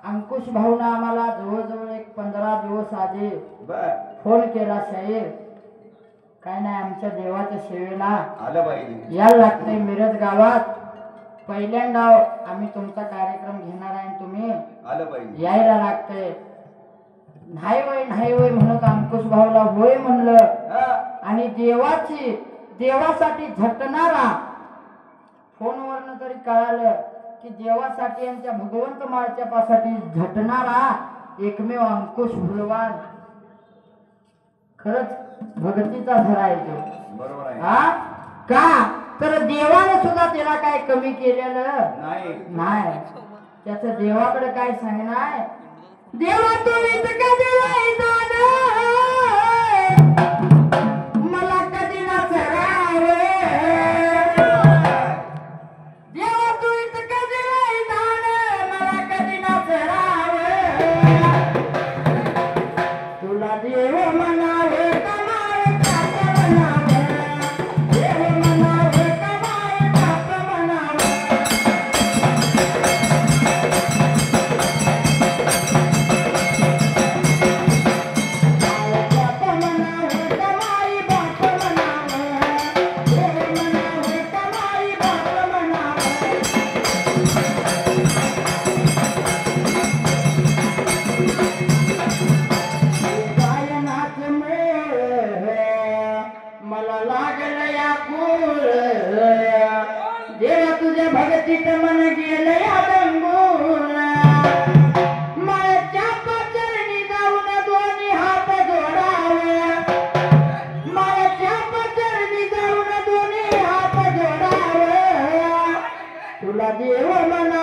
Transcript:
अंकुश भाऊनं आम्हाला जवळजवळ एक 15 दिवस आधी बर फोन केला, साहेब काय नाही आमच्या देवाच्या सेवेला आलं पाहिजे, यायला लागतंय मिरज गावात. पहिल्यांदा आम्ही तुमचा कार्यक्रम घेणार आहे, तुम्ही आलं पाहिजे. यायला लागतंय. नाही वय म्हणत अंकुश भाऊला होय म्हणलं आणि देवासाठी झटणारा फोनवरनं तरी कळालं की देवासाठी यांच्या भगवंत माळच्या पासाठी झटणारा एकमेव अंकुश भुलवान खरंच भगतीचा धरा आहे तो. बरोबर आहे. हा का तर देवाने सुद्धा त्याला काय कमी केलेलं नाही. त्याचं देवाकडे काय सांगणार, देवा तू इतका दिलाय दान मला कधी ना चरावे, देवा तू इतका दिलाय दान मला कधी ना चरावे, तुला देव म्हणावे कमाय खात म्हणावे, देव म्हणावे कमाय खात म्हणावे. मला लागलं या फूल देवा तुझ्या भगतीत मन गेलं या दंगून, मायाच्या चरणी जाऊन दोन्ही हात जोडावे, मायाच्या चरणी जाऊन दोन्ही हात जोडावे, तुला देव म्हणा